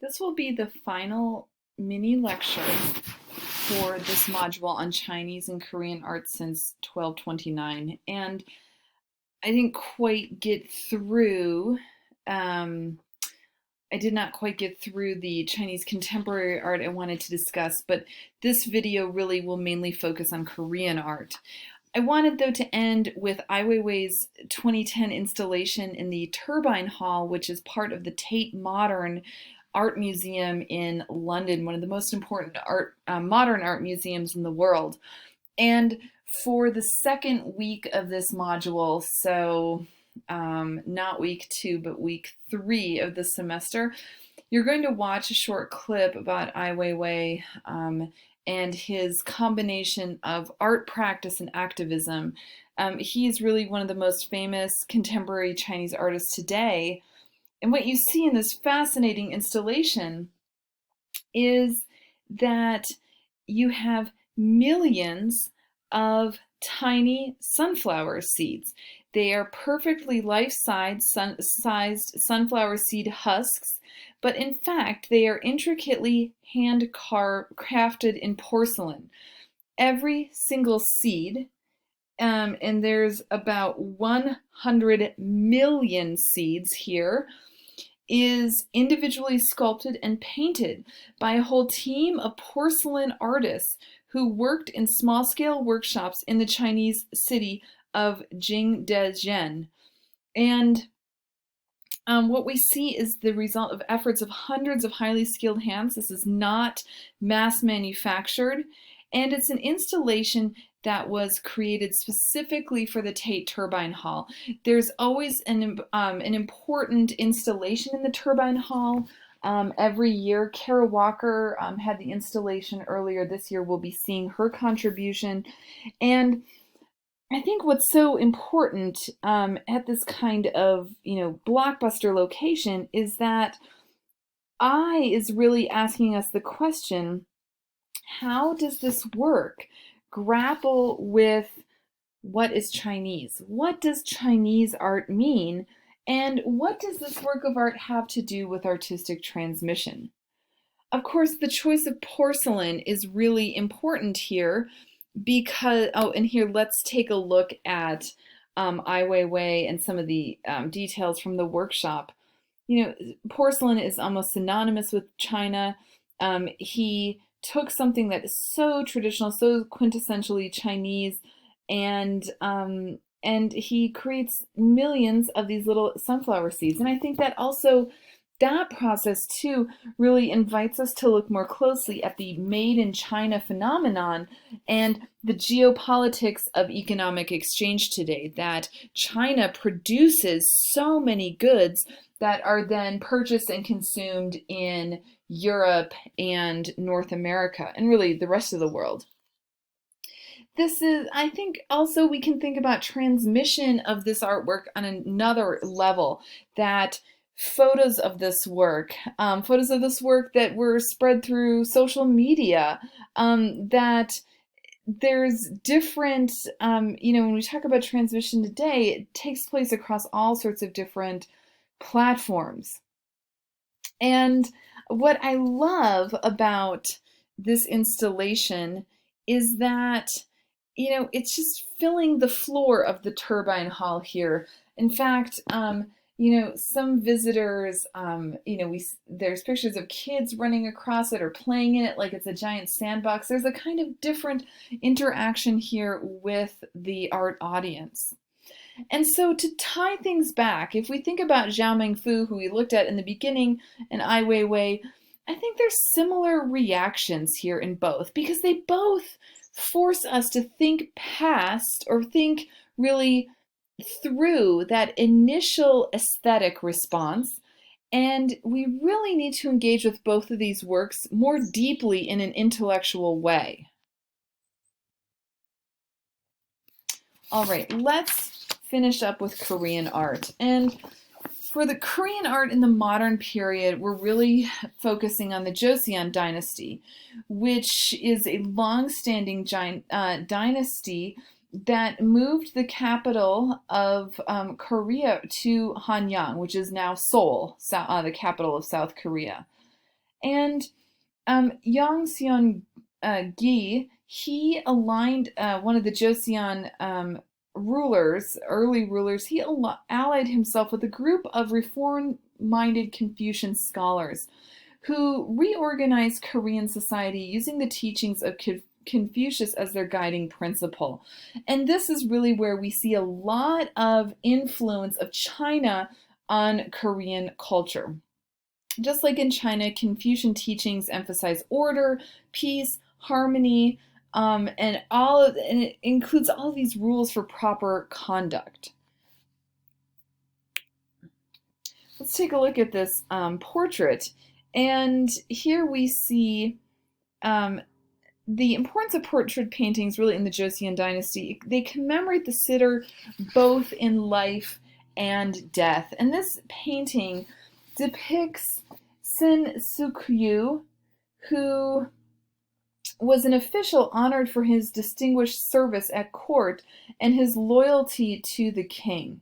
This will be the final mini lecture for this module on Chinese and Korean art since 1229. And I didn't quite get through, I did not quite get through the Chinese contemporary art I wanted to discuss, but this video really will mainly focus on Korean art. I wanted, though, to end with Ai Weiwei's 2010 installation in the Turbine Hall, which is part of the Tate Modern Art Museum in London, one of the most important modern art museums in the world. And for the second week of this module, so not week 2, but week 3 of the semester, you're going to watch a short clip about Ai Weiwei and his combination of art practice and activism. He is really one of the most famous contemporary Chinese artists today. And what you see in this fascinating installation is that you have millions of tiny sunflower seeds. They are perfectly life-sized sunflower seed husks, but in fact, they are intricately hand-crafted in porcelain. Every single seed, and there's about 100 million seeds here, is individually sculpted and painted by a whole team of porcelain artists who worked in small-scale workshops in the Chinese city of Jingdezhen. And what we see is the result of efforts of hundreds of highly skilled hands. This is not mass manufactured, and it's an installation that was created specifically for the Tate Turbine Hall. There's always an important installation in the Turbine Hall every year. Kara Walker had the installation earlier this year. We'll be seeing her contribution. And I think what's so important at this kind of, blockbuster location is that I is really asking us the question, how does this work? Grapple with what is Chinese? What does Chinese art mean? And what does this work of art have to do with artistic transmission? Of course, the choice of porcelain is really important here because, oh, and here let's take a look at Ai Weiwei and some of the details from the workshop. Porcelain is almost synonymous with China. He took something that is so traditional, so quintessentially Chinese, and he creates millions of these little sunflower seeds. And I think that also that process too really invites us to look more closely at the made in China phenomenon and the geopolitics of economic exchange today, that China produces so many goods that are then purchased and consumed in Europe and North America, and really the rest of the world. This is, I think, also we can think about transmission of this artwork on another level, that photos of this work that were spread through social media, that there's different, when we talk about transmission today, it takes place across all sorts of different platforms. And what I love about this installation is that, it's just filling the floor of the Turbine Hall here. In fact, some visitors, there's pictures of kids running across it or playing in it like it's a giant sandbox. There's a kind of different interaction here with the art audience. And so to tie things back, if we think about Zhao Mengfu, who we looked at in the beginning, and Ai Weiwei, I think there's similar reactions here in both, because they both force us to think past or think really through that initial aesthetic response. And we really need to engage with both of these works more deeply in an intellectual way. All right, let's finish up with Korean art. And for the Korean art in the modern period, we're really focusing on the Joseon dynasty, which is a long-standing dynasty that moved the capital of Korea to Hanyang, which is now Seoul, the capital of South Korea. And Yang Seon-gi, he aligned one of the Joseon early rulers. He allied himself with a group of reform-minded Confucian scholars who reorganized Korean society using the teachings of Confucius as their guiding principle. And this is really where we see a lot of influence of China on Korean culture. Just like in China, Confucian teachings emphasize order, peace, harmony, and it includes all of these rules for proper conduct. Let's take a look at this portrait. And here we see the importance of portrait paintings really in the Joseon dynasty. They commemorate the sitter both in life and death. And this painting depicts Sin Suk-yu, who was an official honored for his distinguished service at court and his loyalty to the king.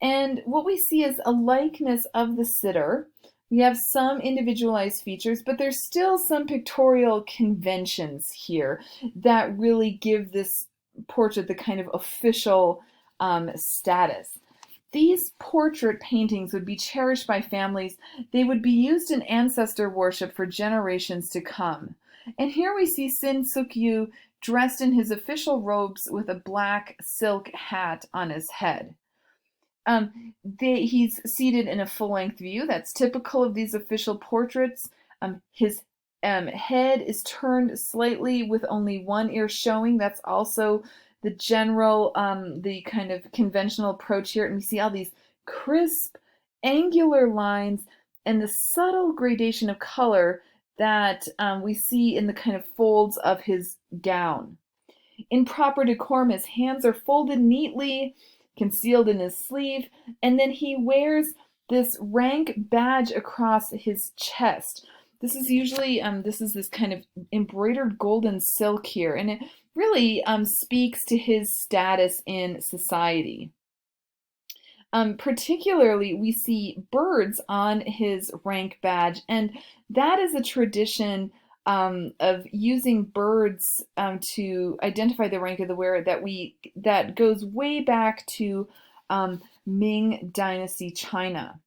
And what we see is a likeness of the sitter. We have some individualized features, but there's still some pictorial conventions here that really give this portrait the kind of official status. These portrait paintings would be cherished by families. They would be used in ancestor worship for generations to come. And here we see Sin Suk-yu dressed in his official robes with a black silk hat on his head. He's seated in a full-length view. That's typical of these official portraits. His head is turned slightly with only one ear showing. That's also the general, the kind of conventional approach here. And we see all these crisp, angular lines and the subtle gradation of color that we see in the kind of folds of his gown. In proper decorum, his hands are folded neatly, concealed in his sleeve, and then he wears this rank badge across his chest. This is usually, this kind of embroidered golden silk here, and it really speaks to his status in society. Particularly, we see birds on his rank badge, and that is a tradition of using birds to identify the rank of the wearer that goes way back to Ming Dynasty China.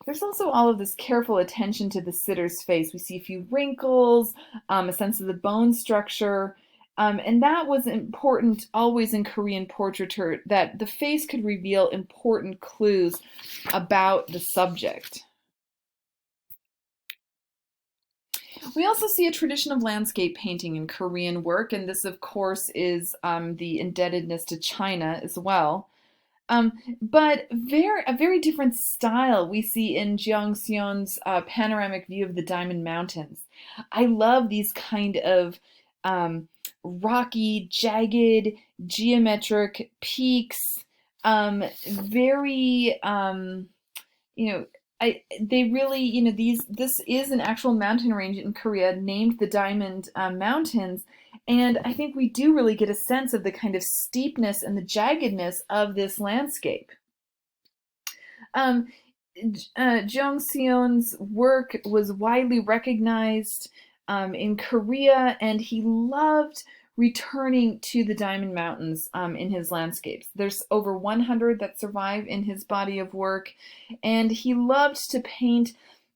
There's also all of this careful attention to the sitter's face. We see a few wrinkles, a sense of the bone structure, and that was important always in Korean portraiture, that the face could reveal important clues about the subject. We also see a tradition of landscape painting in Korean work, and this, of course, is the indebtedness to China as well. But a very different style we see in Jeong Seon's panoramic view of the Diamond Mountains. I love these kind of rocky, jagged, geometric peaks, very, they really, this is an actual mountain range in Korea named the Diamond Mountains, and I think we do really get a sense of the kind of steepness and the jaggedness of this landscape. Jeong Seon's work was widely recognized in Korea, and he loved returning to the Diamond Mountains in his landscapes. There's over 100 that survive in his body of work, and he loved to paint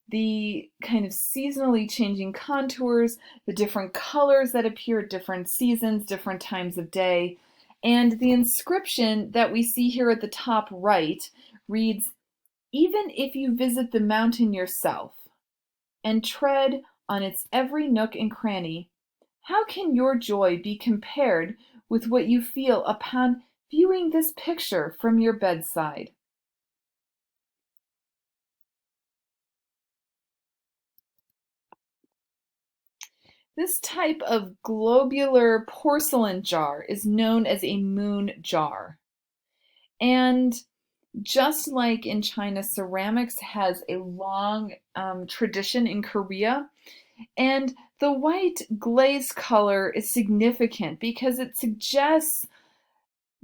the kind of seasonally changing contours, the different colors that appear at different seasons, different times of day. And the inscription that we see here at the top right reads, "Even if you visit the mountain yourself and tread on its every nook and cranny, how can your joy be compared with what you feel upon viewing this picture from your bedside?" This type of globular porcelain jar is known as a moon jar. And just like in China, ceramics has a long tradition in Korea. And the white glaze color is significant because it suggests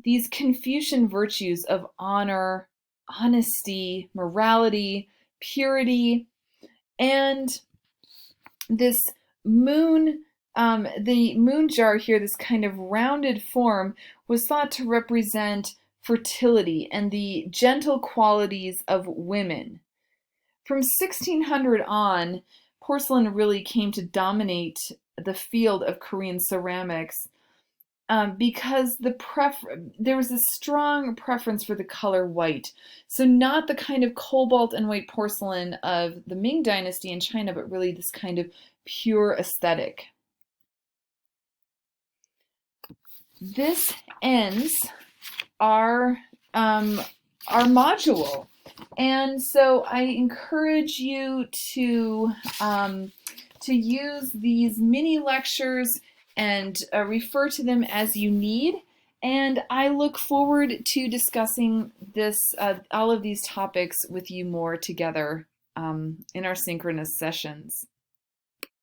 these Confucian virtues of honor, honesty, morality, purity, and this moon, the moon jar here, this kind of rounded form, was thought to represent fertility and the gentle qualities of women. From 1600 on, porcelain really came to dominate the field of Korean ceramics because there was a strong preference for the color white. So not the kind of cobalt and white porcelain of the Ming Dynasty in China, but really this kind of pure aesthetic. This ends our module. And so I encourage you to use these mini lectures and refer to them as you need. And I look forward to discussing all of these topics with you more together in our synchronous sessions.